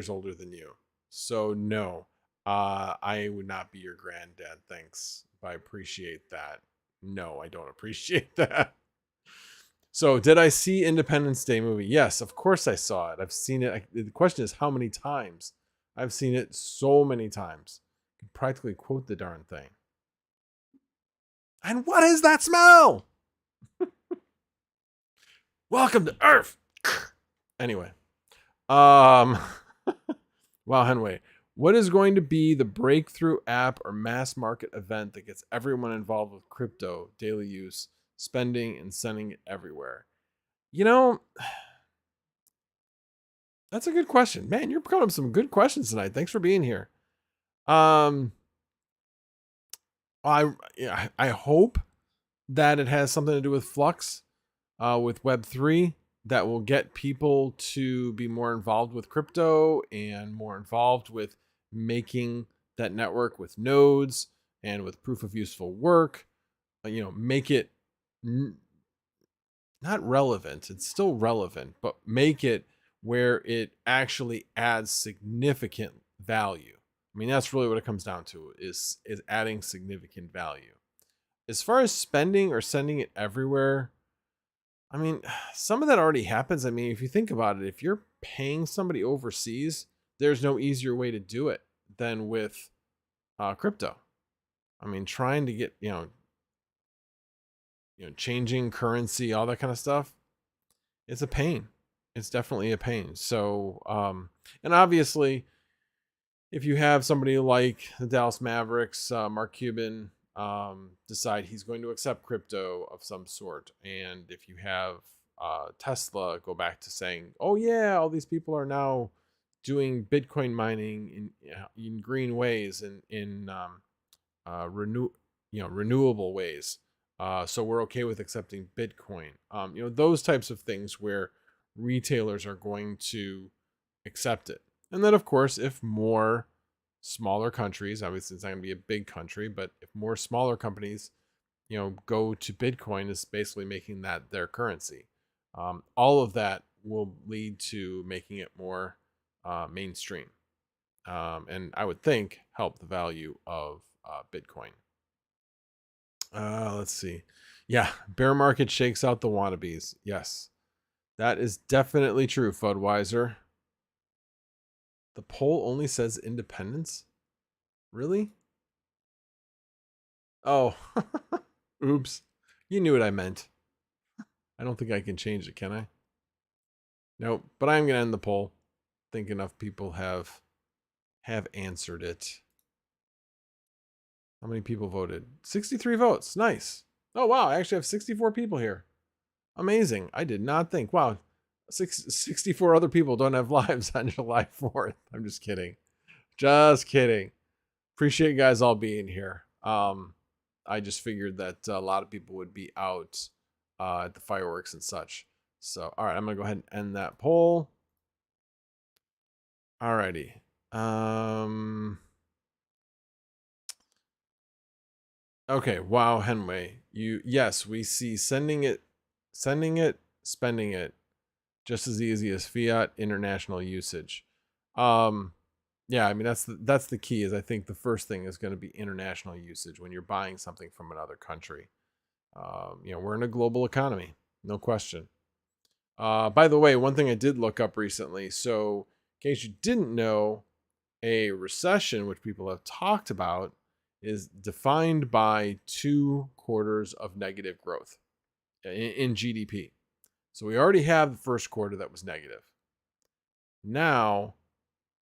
older than you. So no, I would not be your granddad. Thanks. I appreciate that. No, I don't appreciate that. So, did I see Independence Day movie? Yes, of course I saw it. I've seen it. The question is how many times? I've seen it so many times. I can practically quote the darn thing. And what is that smell? Welcome to Earth. Anyway. Wow, Henway. What is going to be the breakthrough app or mass market event that gets everyone involved with crypto, daily use, spending, and sending it everywhere? You know, that's a good question. Man, you're coming up with some good questions tonight. Thanks for being here. I hope that it has something to do with Flux, with Web3, that will get people to be more involved with crypto and more involved with making that network with nodes and with proof of useful work. Make it not relevant. It's still relevant, but make it where it actually adds significant value. I mean, that's really what it comes down to is adding significant value. As far as spending or sending it everywhere, I mean, some of that already happens. I mean, if you think about it, if you're paying somebody overseas, there's no easier way to do it than with crypto. I mean, trying to get, changing currency, all that kind of stuff, it's a pain. It's definitely a pain. So, and obviously, if you have somebody like the Dallas Mavericks, Mark Cuban, decide he's going to accept crypto of some sort, and if you have Tesla go back to saying, "Oh yeah, all these people are now doing Bitcoin mining in green ways and in renewable ways," so we're okay with accepting Bitcoin. Those types of things where retailers are going to accept it. And then, of course, if more smaller countries, obviously it's not going to be a big country, but if more smaller companies, go to Bitcoin, is basically making that their currency. All of that will lead to making it more mainstream. And I would think help the value of Bitcoin. Let's see. Yeah, bear market shakes out the wannabes. Yes, that is definitely true, Fudweiser. The poll only says independence? Really? Oh, oops. You knew what I meant. I don't think I can change it, can I? Nope, but I'm going to end the poll. I think enough people have answered it. How many people voted? 63 votes. Nice. Oh, wow. I actually have 64 people here. Amazing. I did not think. Wow. 64 other people don't have lives on July 4th. I'm just kidding. Just kidding. Appreciate you guys all being here. I just figured that a lot of people would be out at the fireworks and such. So, all right, I'm going to go ahead and end that poll. All righty. Okay, wow, Henway. Yes, we see sending it, spending it just as easy as fiat international usage. Yeah, I mean that's the key. Is I think the first thing is going to be international usage when you're buying something from another country. We're in a global economy, no question. By the way, one thing I did look up recently. So, in case you didn't know, a recession, which people have talked about, is defined by 2 quarters of negative growth in GDP. So we already have the first quarter that was negative. Now,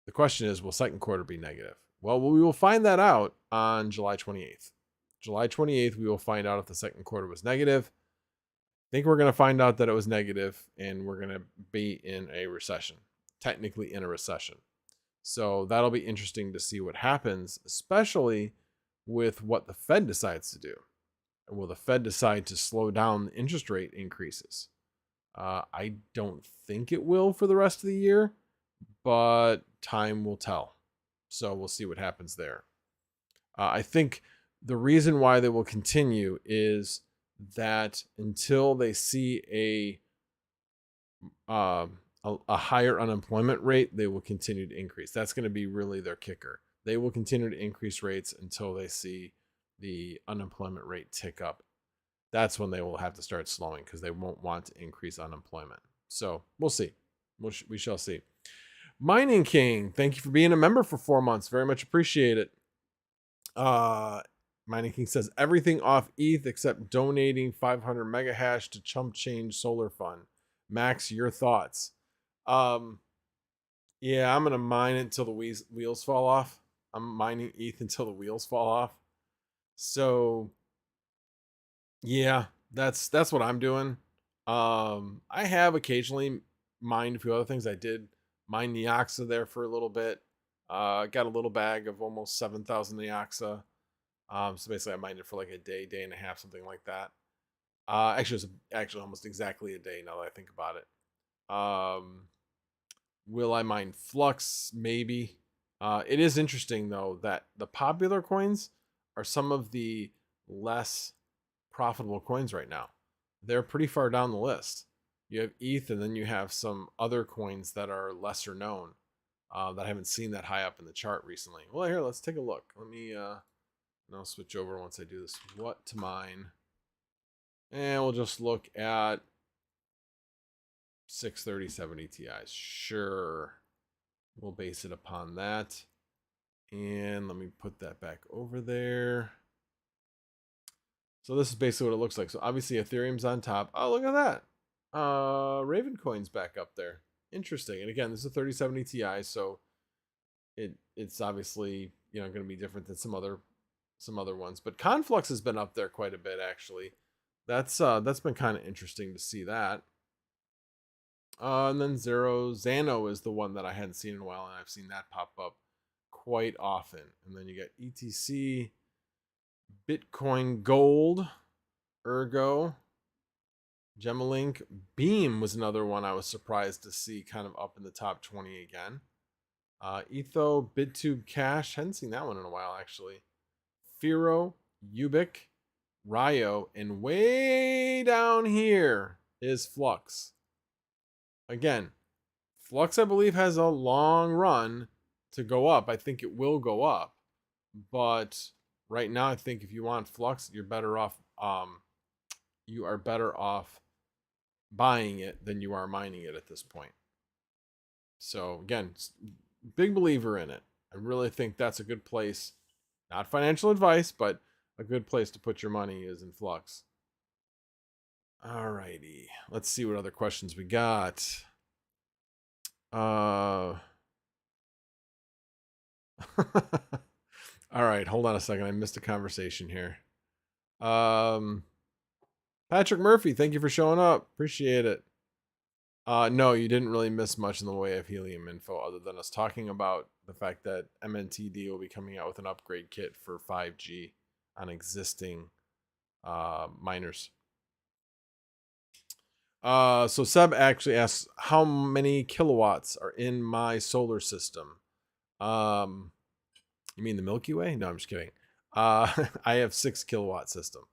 the question is, will second quarter be negative? Well, we will find that out on July 28th. July 28th, we will find out if the second quarter was negative. I think we're going to find out that it was negative, and we're going to be in a recession, technically in a recession. So that'll be interesting to see what happens, especially with what the Fed decides to do. Will the Fed decide to slow down the interest rate increases? I don't think it will for the rest of the year, but time will tell. So we'll see what happens there. I think the reason why they will continue is that until they see a higher unemployment rate, they will continue to increase. That's going to be really their kicker. They will continue to increase rates until they see the unemployment rate tick up. That's when they will have to start slowing because they won't want to increase unemployment. So we'll see. We shall see. Mining King, thank you for being a member for 4 months. Very much appreciate it. Mining King says everything off ETH except donating 500 mega hash to Chump Change Solar Fund. Max, your thoughts? Yeah, I'm gonna mine it until the wheels fall off. I'm mining ETH until the wheels fall off. So yeah, that's what I'm doing. I have occasionally mined a few other things. I did mine Noctua there for a little bit. Got a little bag of almost 7,000 Noctua. So basically I mined it for like a day and a half, something like that. Actually, it was actually almost exactly a day now that I think about it. Will I mine Flux? Maybe. It is interesting though that the popular coins are some of the less profitable coins right now. They're pretty far down the list. You have ETH, and then you have some other coins that are lesser known that I haven't seen that high up in the chart recently. Well, here, let's take a look. Let me, and I'll switch over once I do this. What to mine? And we'll just look at 63070 Ti's. Sure. We'll base it upon that. And let me put that back over there. So this is basically what it looks like. So obviously Ethereum's on top. Oh, look at that. Raven Coin's back up there. Interesting. And again, this is a 3070 Ti, so it's obviously, you know, going to be different than some other ones. But Conflux has been up there quite a bit actually. That's been kind of interesting to see that. And then Zano is the one that I hadn't seen in a while, and I've seen that pop up quite often. And then you got ETC, Bitcoin Gold, Ergo, Gemalink. Beam was another one I was surprised to see kind of up in the top 20 again. Etho, BitTube Cash. Hadn't seen that one in a while, actually. Firo, Ubic, Ryo, and way down here is Flux. Again, Flux, I believe, has a long run to go up. I think it will go up. But right now, I think if you want Flux, you're better off. You are better off buying it than you are mining it at this point. So again, big believer in it. I really think that's a good place. Not financial advice, but a good place to put your money is in Flux. Alrighty, let's see what other questions we got. All right, hold on a second. I missed a conversation here. Patrick Murphy, thank you for showing up. Appreciate it. No, you didn't really miss much in the way of helium info other than us talking about the fact that MNTD will be coming out with an upgrade kit for 5G on existing miners. So Seb actually asks, how many kilowatts are in my solar system? You mean the Milky Way? No, I'm just kidding. I have 6 kilowatt system.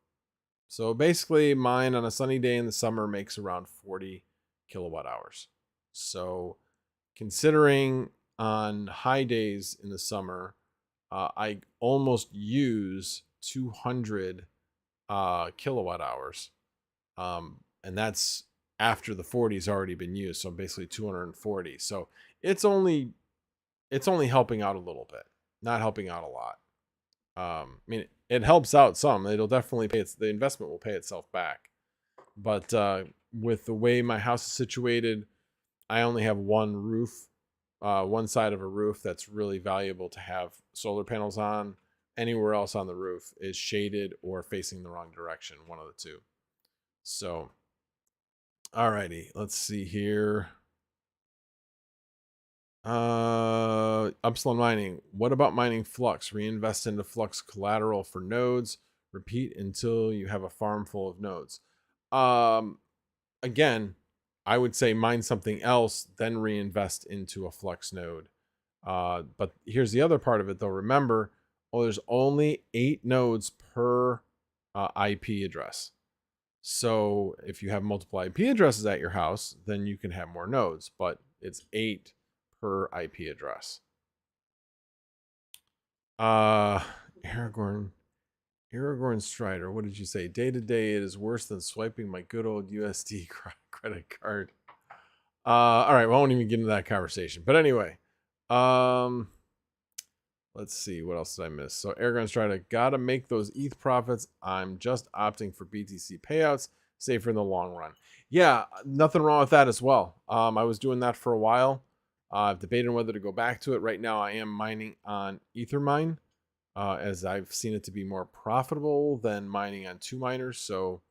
So basically mine on a sunny day in the summer makes around 40 kilowatt hours. So considering on high days in the summer, I almost use 200 kilowatt hours. And that's after the 40's already been used. So basically 240. So it's only helping out a little bit, not helping out a lot. I mean, it helps out some. It'll definitely the investment will pay itself back. But with the way my house is situated, I only have one roof, one side of a roof that's really valuable to have solar panels on. Anywhere else on the roof is shaded or facing the wrong direction, one of the two. So, alrighty, let's see here. Upsilon Mining. What about mining Flux? Reinvest into Flux collateral for nodes. Repeat until you have a farm full of nodes. Again, I would say mine something else, then reinvest into a Flux node. But here's the other part of it, though. Remember, there's only 8 nodes per IP address. So if you have multiple IP addresses at your house, then you can have more nodes, but it's 8 per IP address. Aragorn Strider, what did you say? Day to day, it is worse than swiping my good old USD credit card. All right, well, I won't even get into that conversation. But anyway, let's see, what else did I miss? So Aragorn Strider, gotta make those ETH profits. I'm just opting for BTC payouts, safer in the long run. Yeah, nothing wrong with that as well. I was doing that for a while. I've debated whether to go back to it. Right now, I am mining on Ethermine, as I've seen it to be more profitable than mining on 2 miners. So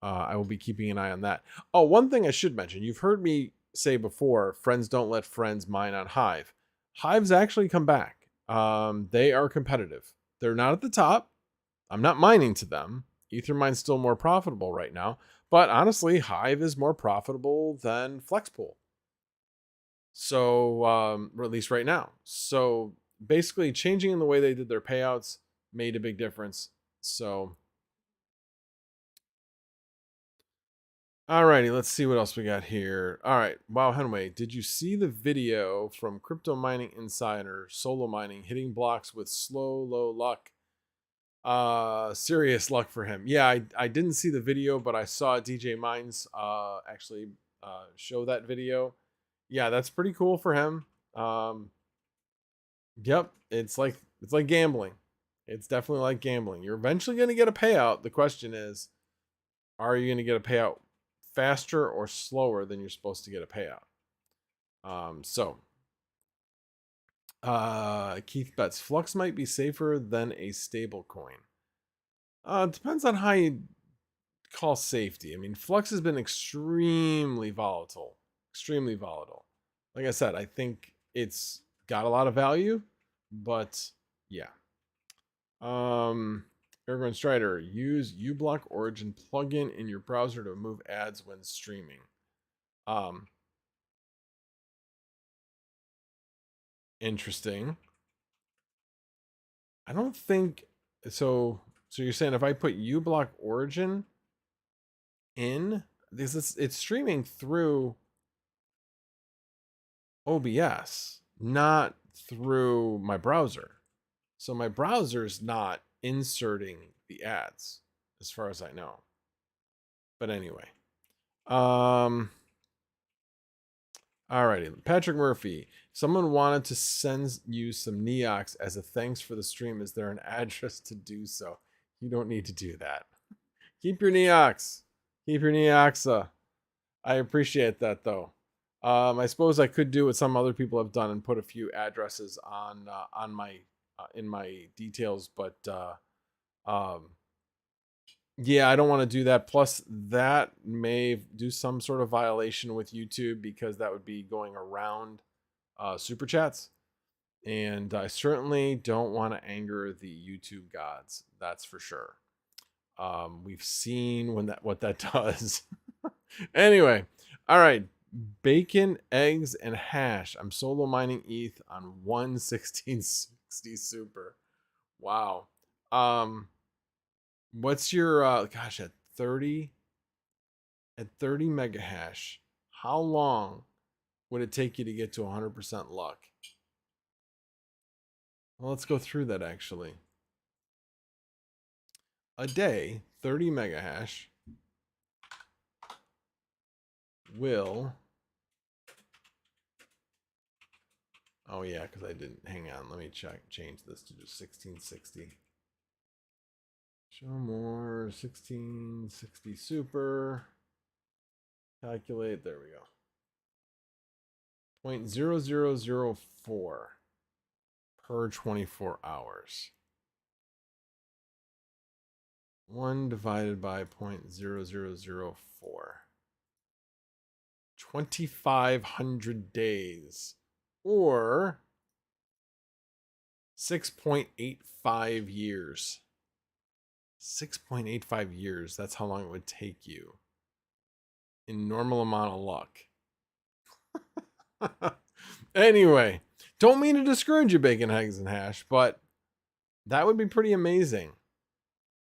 I will be keeping an eye on that. Oh, one thing I should mention. You've heard me say before, friends don't let friends mine on Hive. Hive's actually come back. They are competitive. They're not at the top. I'm not mining to them. Ethermine's still more profitable right now. But honestly, Hive is more profitable than Flexpool. So, or at least right now. So basically changing in the way they did their payouts made a big difference. So, alrighty, let's see what else we got here. All right, wow, Henway, did you see the video from Crypto Mining Insider, solo mining, hitting blocks with low luck? Serious luck for him. Yeah, I didn't see the video, but I saw DJ Mines actually show that video. Yeah, that's pretty cool for him. Yep, it's like gambling. It's definitely like gambling. You're eventually going to get a payout. The question is, are you going to get a payout faster or slower than you're supposed to get a payout? Keith bets Flux might be safer than a stable coin. It depends on how you call safety. I mean, Flux has been extremely volatile. Extremely volatile. Like I said, I think it's got a lot of value, but yeah. Aragorn Strider, use uBlock Origin plugin in your browser to remove ads when streaming. Interesting. I don't think so. So you're saying if I put uBlock Origin in this, it's streaming through OBS, not through my browser. So my browser is not inserting the ads, as far as I know. But anyway, alrighty, Patrick Murphy. Someone wanted to send you some Neox as a thanks for the stream. Is there an address to do so? You don't need to do that. Keep your Neox. Keep your Neoxa. I appreciate that though. I suppose I could do what some other people have done and put a few addresses on my in my details, but yeah, I don't want to do that. Plus, that may do some sort of violation with YouTube because that would be going around super chats, and I certainly don't want to anger the YouTube gods. That's for sure. We've seen what that does. Anyway, all right. Bacon, eggs, and hash. I'm solo mining ETH on 11660 super. Wow. What's your gosh, at 30 mega hash, how long would it take you to get to 100% luck? Well, let's go through that actually. A day, 30 mega hash will, oh yeah, because I didn't, hang on, let me change this to just 1660. Show more, 1660 super. Calculate, there we go. 0.0004 per 24 hours. 1 divided by 0.0004. 2,500 days or 6.85 years. 6.85 years. That's how long it would take you in normal amount of luck. Anyway, don't mean to discourage you, bacon, eggs, and hash, but that would be pretty amazing.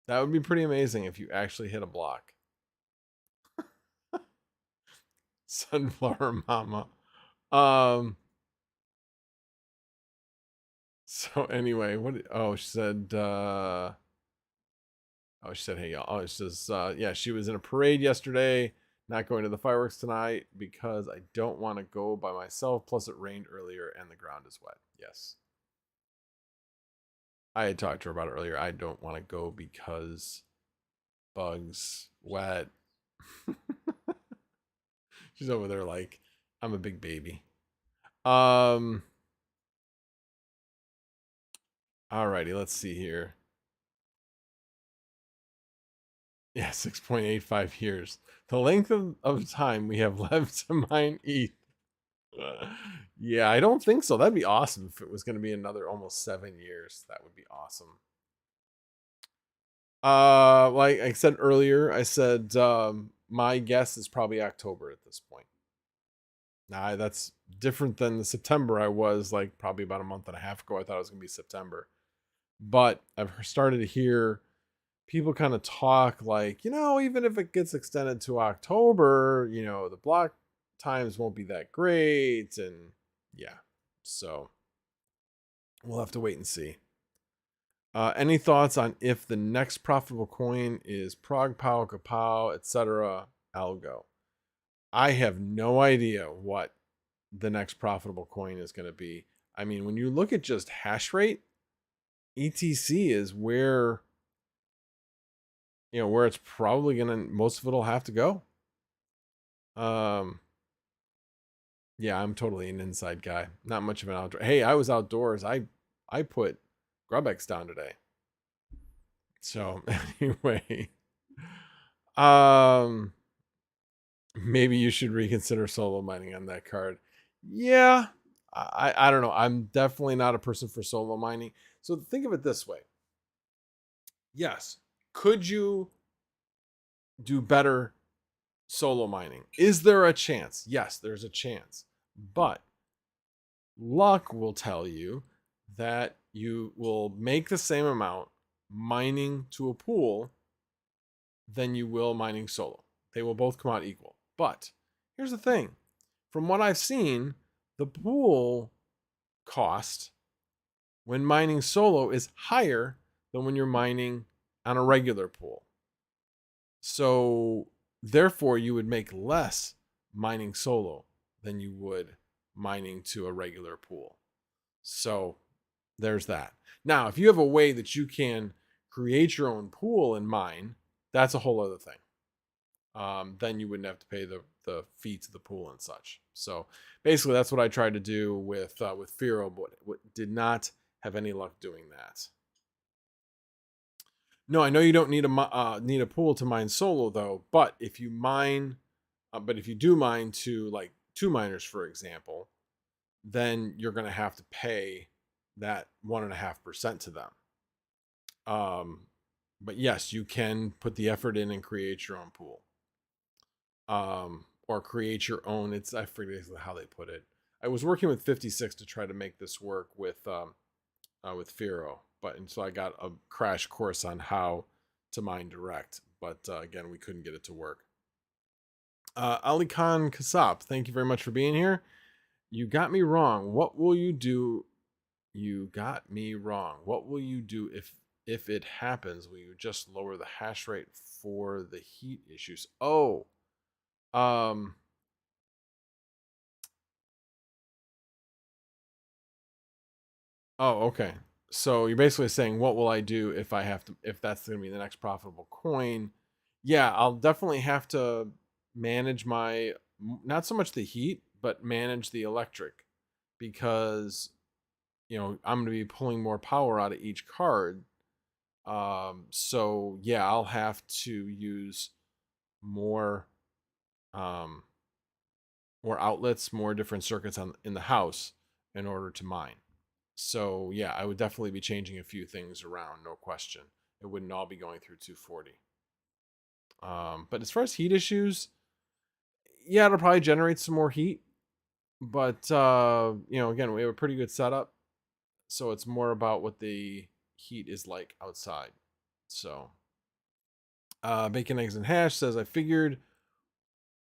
That would be pretty amazing if you actually hit a block. Sunflower Mama. So anyway, what? Oh, she said. She said, "Hey y'all." Oh, she says, "Yeah, she was in a parade yesterday. Not going to the fireworks tonight because I don't want to go by myself. Plus, it rained earlier and the ground is wet." Yes, I had talked to her about it earlier. I don't want to go because bugs, wet. She's over there like, I'm a big baby. Alrighty, let's see here. Yeah, 6.85 years. The length of time we have left to mine ETH. Yeah, I don't think so. That'd be awesome if it was going to be another almost 7 years. That would be awesome. Like I said earlier, I said my guess is probably October at this point. Now that's different than the September I was like probably about a month and a half ago. I thought it was going to be September. But I've started to hear people kind of talk like, even if it gets extended to October, the block times won't be that great. And yeah, so we'll have to wait and see. Any thoughts on if the next profitable coin is Prog Pow, Kapow, etc. Algo? I have no idea what the next profitable coin is going to be. I mean, when you look at just hash rate, ETC is where where it's probably most of it'll have to go. Yeah, I'm totally an inside guy. Not much of an outdoor. Hey, I was outdoors. I put Grubex down today. So anyway, maybe you should reconsider solo mining on that card. Yeah, I don't know. I'm definitely not a person for solo mining. So think of it this way. Yes, could you do better solo mining? Is there a chance? Yes, there's a chance. But luck will tell you that you will make the same amount mining to a pool than you will mining solo. They will both come out equal. But here's the thing. From what I've seen, the pool cost when mining solo is higher than when you're mining on a regular pool. So therefore, you would make less mining solo than you would mining to a regular pool. So there's that. Now, if you have a way that you can create your own pool and mine, that's a whole other thing. Then you wouldn't have to pay the fee to the pool and such. So basically, that's what I tried to do with Firo, but did not have any luck doing that. No, I know you don't need a pool to mine solo though. But if you do mine to like 2 miners, for example, then you're going to have to pay that 1.5% to them. But yes, you can put the effort in and create your own pool. Or create your own. I forget how they put it. I was working with 56 to try to make this work with Firo, and so I got a crash course on how to mine direct. But again, we couldn't get it to work. Ali Khan Kasap, thank you very much for being here. You got me wrong. What will you do? You got me wrong. What will you do if it happens? Will you just lower the hash rate for the heat issues? Oh, oh, okay. So you're basically saying, what will I do if that's going to be the next profitable coin? Yeah, I'll definitely have to manage not so much the heat, but manage the electric, because I'm going to be pulling more power out of each card. So yeah, I'll have to use more more outlets, more different circuits in the house in order to mine. So yeah, I would definitely be changing a few things around, no question. It wouldn't all be going through 240. But as far as heat issues, yeah, it'll probably generate some more heat. But you know, again, we have a pretty good setup, so it's more about what the heat is like outside. So Bacon, Eggs, and Hash says, I figured,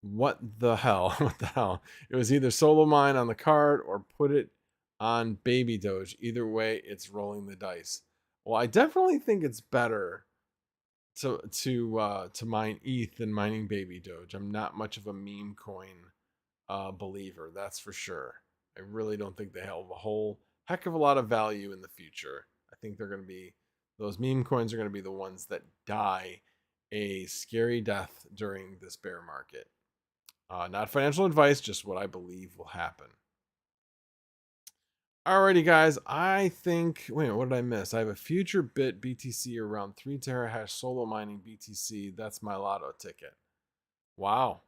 what the hell? What the hell? It was either solo mine on the card or put it on Baby Doge. Either way, it's rolling the dice. Well, I definitely think it's better to mine ETH than mining Baby Doge. I'm not much of a meme coin believer, that's for sure. I really don't think they have a whole heck of a lot of value in the future. I think they're going to be, those meme coins are going to be the ones that die a scary death during this bear market. Not financial advice, just what I believe will happen. Alrighty, guys. I think, wait, what did I miss? I have a future bit BTC around 3 terahash solo mining BTC. That's my lotto ticket. Wow.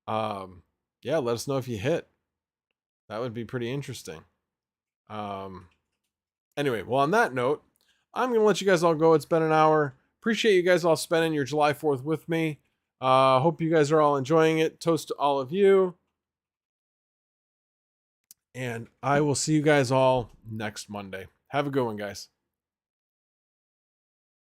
Yeah, let us know if you hit. That would be pretty interesting. Anyway, well, on that note, I'm going to let you guys all go. It's been an hour. Appreciate you guys all spending your July 4th with me. Hope you guys are all enjoying it. Toast to all of you. And I will see you guys all next Monday. Have a good one, guys.